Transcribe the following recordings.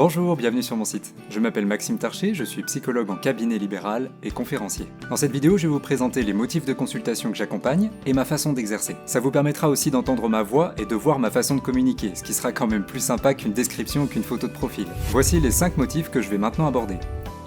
Bonjour, bienvenue sur mon site. Je m'appelle Maxime Tarcher, je suis psychologue en cabinet libéral et conférencier. Dans cette vidéo, je vais vous présenter les motifs de consultation que j'accompagne et ma façon d'exercer. Ça vous permettra aussi d'entendre ma voix et de voir ma façon de communiquer, ce qui sera quand même plus sympa qu'une description ou qu'une photo de profil. Voici les 5 motifs que je vais maintenant aborder.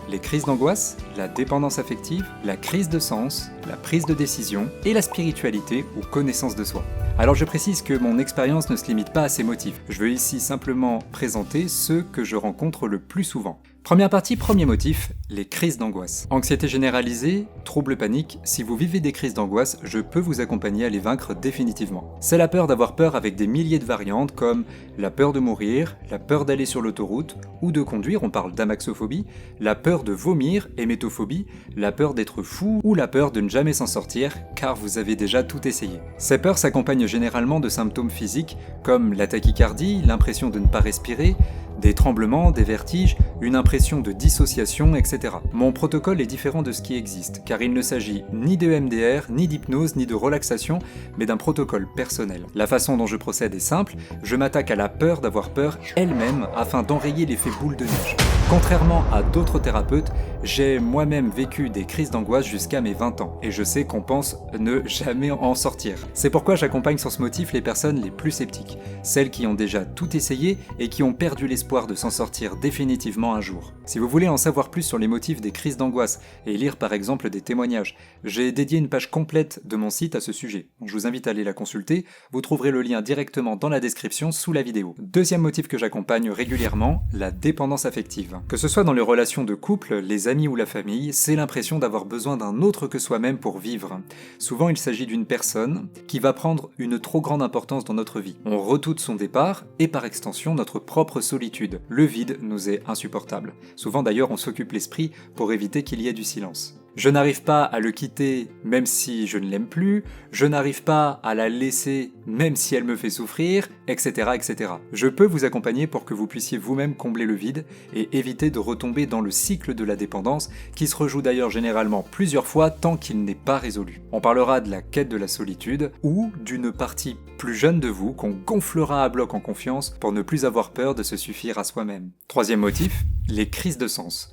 Les crises d'angoisse, la dépendance affective, la crise de sens, la prise de décision et la spiritualité ou connaissance de soi. Alors je précise que mon expérience ne se limite pas à ces motifs. Je veux ici simplement présenter ceux que je rencontre le plus souvent. Première partie, premier motif, les crises d'angoisse. Anxiété généralisée, troubles paniques, si vous vivez des crises d'angoisse, je peux vous accompagner à les vaincre définitivement. C'est la peur d'avoir peur avec des milliers de variantes comme la peur de mourir, la peur d'aller sur l'autoroute ou de conduire, on parle d'amaxophobie, la peur de vomir, hémétophobie, la peur d'être fou ou la peur de ne jamais s'en sortir car vous avez déjà tout essayé. Ces peurs s'accompagnent généralement de symptômes physiques comme la tachycardie, l'impression de ne pas respirer, des tremblements, des vertiges, une impression de dissociation, etc. Mon protocole est différent de ce qui existe, car il ne s'agit ni de MDR, ni d'hypnose, ni de relaxation, mais d'un protocole personnel. La façon dont je procède est simple, je m'attaque à la peur d'avoir peur elle-même afin d'enrayer l'effet boule de neige. Contrairement à d'autres thérapeutes, j'ai moi-même vécu des crises d'angoisse jusqu'à mes 20 ans, et je sais qu'on pense ne jamais en sortir. C'est pourquoi j'accompagne sur ce motif les personnes les plus sceptiques, celles qui ont déjà tout essayé et qui ont perdu l'espoir de s'en sortir définitivement un jour. Si vous voulez en savoir plus sur les motifs des crises d'angoisse et lire par exemple des témoignages, j'ai dédié une page complète de mon site à ce sujet. Je vous invite à aller la consulter, vous trouverez le lien directement dans la description sous la vidéo. Deuxième motif que j'accompagne régulièrement, la dépendance affective. Que ce soit dans les relations de couple, les amis ou la famille, c'est l'impression d'avoir besoin d'un autre que soi-même pour vivre. Souvent il s'agit d'une personne qui va prendre une trop grande importance dans notre vie. On redoute son départ et par extension notre propre solitude. Le vide nous est insupportable. Souvent d'ailleurs on s'occupe l'esprit pour éviter qu'il y ait du silence. Je n'arrive pas à le quitter même si je ne l'aime plus, je n'arrive pas à la laisser même si elle me fait souffrir, etc., etc. Je peux vous accompagner pour que vous puissiez vous-même combler le vide et éviter de retomber dans le cycle de la dépendance qui se rejoue d'ailleurs généralement plusieurs fois tant qu'il n'est pas résolu. On parlera de la quête de la solitude ou d'une partie plus jeune de vous qu'on gonflera à bloc en confiance pour ne plus avoir peur de se suffire à soi-même. Troisième motif, les crises de sens.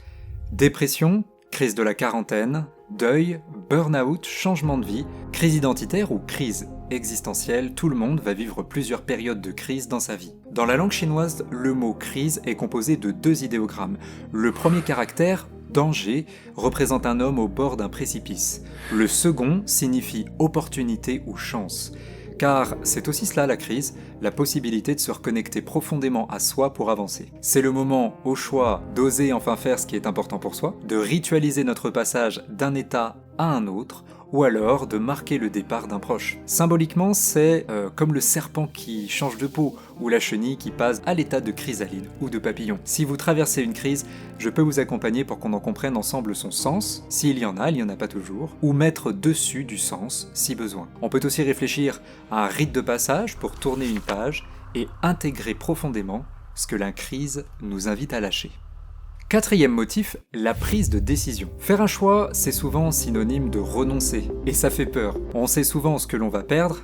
Dépression, crise de la quarantaine, deuil, burn-out, changement de vie, crise identitaire ou crise existentielle, tout le monde va vivre plusieurs périodes de crise dans sa vie. Dans la langue chinoise, le mot crise est composé de 2 idéogrammes. Le premier caractère, danger, représente un homme au bord d'un précipice. Le second signifie opportunité ou chance. Car c'est aussi cela la crise, la possibilité de se reconnecter profondément à soi pour avancer. C'est le moment au choix d'oser enfin faire ce qui est important pour soi, de ritualiser notre passage d'un état à un autre, ou alors de marquer le départ d'un proche. Symboliquement, c'est comme le serpent qui change de peau, ou la chenille qui passe à l'état de chrysalide ou de papillon. Si vous traversez une crise, je peux vous accompagner pour qu'on en comprenne ensemble son sens, s'il y en a, il n'y en a pas toujours, ou mettre dessus du sens, si besoin. On peut aussi réfléchir à un rite de passage pour tourner une page et intégrer profondément ce que la crise nous invite à lâcher. Quatrième motif, la prise de décision. Faire un choix, c'est souvent synonyme de renoncer, et ça fait peur. On sait souvent ce que l'on va perdre,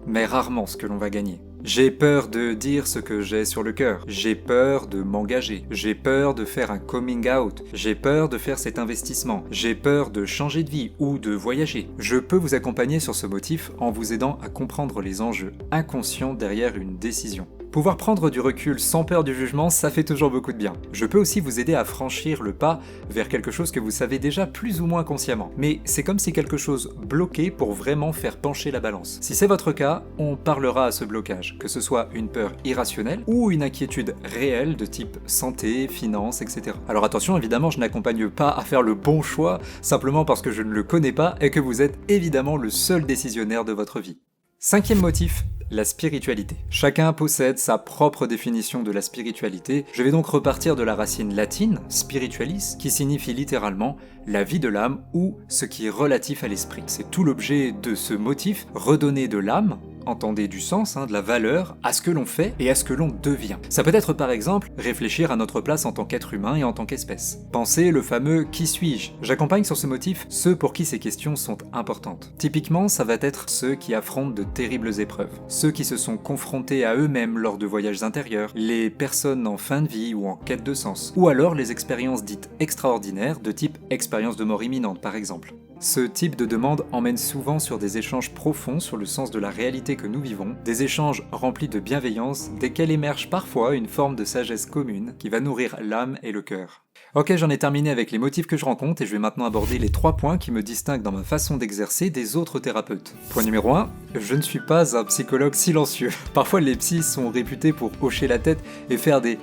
mais rarement ce que l'on va gagner. J'ai peur de dire ce que j'ai sur le cœur, j'ai peur de m'engager, j'ai peur de faire un coming out, j'ai peur de faire cet investissement, j'ai peur de changer de vie ou de voyager. Je peux vous accompagner sur ce motif en vous aidant à comprendre les enjeux inconscients derrière une décision. Pouvoir prendre du recul sans peur du jugement, ça fait toujours beaucoup de bien. Je peux aussi vous aider à franchir le pas vers quelque chose que vous savez déjà plus ou moins consciemment. Mais c'est comme si quelque chose bloquait pour vraiment faire pencher la balance. Si c'est votre cas, on parlera à ce blocage, que ce soit une peur irrationnelle ou une inquiétude réelle de type santé, finances, etc. Alors attention, évidemment, je n'accompagne pas à faire le bon choix simplement parce que je ne le connais pas et que vous êtes évidemment le seul décisionnaire de votre vie. Cinquième motif, la spiritualité. Chacun possède sa propre définition de la spiritualité. Je vais donc repartir de la racine latine, spiritualis, qui signifie littéralement la vie de l'âme ou ce qui est relatif à l'esprit. C'est tout l'objet de ce motif, redonner de l'âme entendez du sens, de la valeur, à ce que l'on fait et à ce que l'on devient. Ça peut être par exemple réfléchir à notre place en tant qu'être humain et en tant qu'espèce. Pensez le fameux « qui suis-je ». J'accompagne sur ce motif ceux pour qui ces questions sont importantes. Typiquement, ça va être ceux qui affrontent de terribles épreuves, ceux qui se sont confrontés à eux-mêmes lors de voyages intérieurs, les personnes en fin de vie ou en quête de sens, ou alors les expériences dites extraordinaires de type expérience de mort imminente par exemple. Ce type de demande emmène souvent sur des échanges profonds sur le sens de la réalité que nous vivons, des échanges remplis de bienveillance, desquels émerge parfois une forme de sagesse commune qui va nourrir l'âme et le cœur. Ok, j'en ai terminé avec les motifs que je rencontre et je vais maintenant aborder les 3 points qui me distinguent dans ma façon d'exercer des autres thérapeutes. Point numéro 1, je ne suis pas un psychologue silencieux. Parfois les psys sont réputés pour hocher la tête et faire des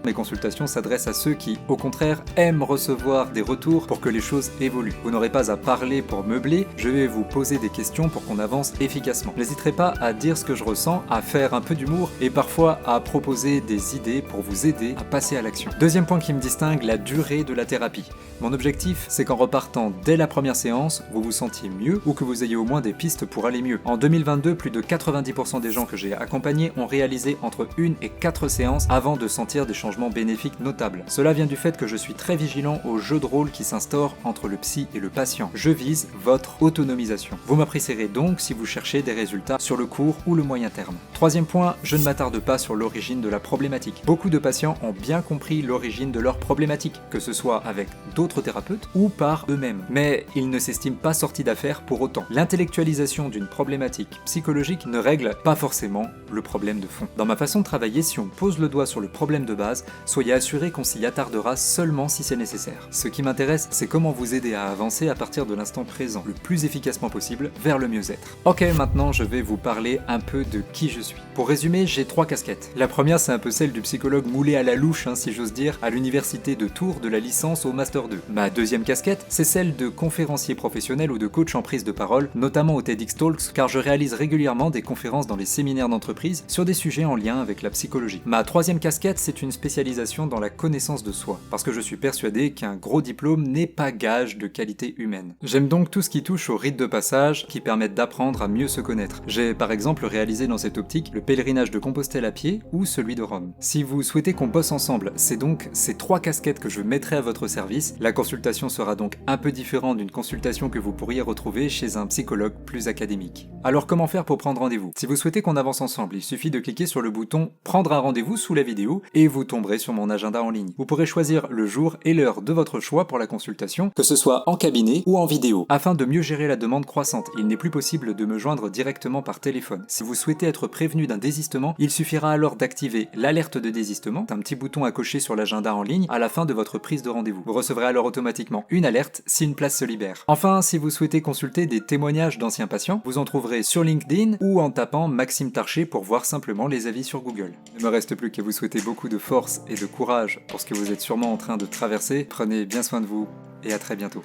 Mes consultations s'adressent à ceux qui, au contraire, aiment recevoir des retours pour que les choses évoluent. Vous n'aurez pas à parler pour meubler, je vais vous poser des questions pour qu'on avance efficacement. N'hésiterez pas à dire ce que je ressens, à faire un peu d'humour et parfois à proposer des idées pour vous aider à passer à l'action. Deuxième point qui me distingue, la durée de la thérapie. Mon objectif, c'est qu'en repartant dès la première séance, vous vous sentiez mieux ou que vous ayez au moins des pistes pour aller mieux. En 2022, plus de 90% des gens que j'ai accompagnés ont réalisé entre 1 et 4 séances avant de sentir des changements bénéfiques notables. Cela vient du fait que je suis très vigilant au jeu de rôle qui s'instaure entre le psy et le patient. Je vise votre autonomisation. Vous m'apprécierez donc si vous cherchez des résultats sur le court ou le moyen terme. Troisième point, je ne m'attarde pas sur l'origine de la problématique. Beaucoup de patients ont bien compris l'origine de leur problématique, que ce soit avec d'autres thérapeutes ou par eux-mêmes. Mais ils ne s'estiment pas sortis d'affaire pour autant. L'intellectualisation d'une problématique psychologique ne règle pas forcément le problème de fond. Dans ma façon de travailler, si on pose le doigt sur le problème de base, soyez assurés qu'on s'y attardera seulement si c'est nécessaire. Ce qui m'intéresse, c'est comment vous aider à avancer à partir de l'instant présent, le plus efficacement possible, vers le mieux-être. Ok, maintenant je vais vous parler un peu de qui je suis. Pour résumer, j'ai 3 casquettes. La première, c'est un peu celle du psychologue moulé à la louche, si j'ose dire, à l'université de Tours de la licence au Master 2. Ma deuxième casquette, c'est celle de conférencier professionnel ou de coach en prise de parole, notamment au TEDx Talks, car je réalise régulièrement des conférences dans les séminaires d'entreprise sur des sujets en lien avec la psychologie. Ma troisième casquette, c'est une spécialisation dans la connaissance de soi, parce que je suis persuadé qu'un gros diplôme n'est pas gage de qualité humaine. J'aime donc tout ce qui touche aux rites de passage qui permettent d'apprendre à mieux se connaître. J'ai par exemple réalisé dans cette optique le pèlerinage de Compostelle à pied ou celui de Rome. Si vous souhaitez qu'on bosse ensemble, c'est donc ces 3 casquettes que je mettrai à votre service. La consultation sera donc un peu différente d'une consultation que vous pourriez retrouver chez un psychologue plus académique. Alors comment faire pour prendre rendez-vous? Si vous souhaitez qu'on avance ensemble, il suffit de cliquer sur le bouton « Prendre un rendez-vous » sous la vidéo et vous tomberez sur mon agenda en ligne. Vous pourrez choisir le jour et l'heure de votre choix pour la consultation, que ce soit en cabinet ou en vidéo. Afin de mieux gérer la demande croissante, il n'est plus possible de me joindre directement par téléphone. Si vous souhaitez être prévenu d'un désistement, il suffira alors d'activer l'alerte de désistement, un petit bouton à cocher sur l'agenda en ligne à la fin de votre prise de rendez-vous. Vous recevrez alors automatiquement une alerte si une place se libère. Enfin, si vous souhaitez consulter des témoignages d'anciens patients, vous en trouverez sur LinkedIn ou en tapant Maxime Tarcher pour voir simplement les avis sur Google. Il ne me reste plus qu'à vous souhaiter beaucoup de force et de courage pour ce que vous êtes sûrement en train de traverser. Prenez bien soin de vous et à très bientôt.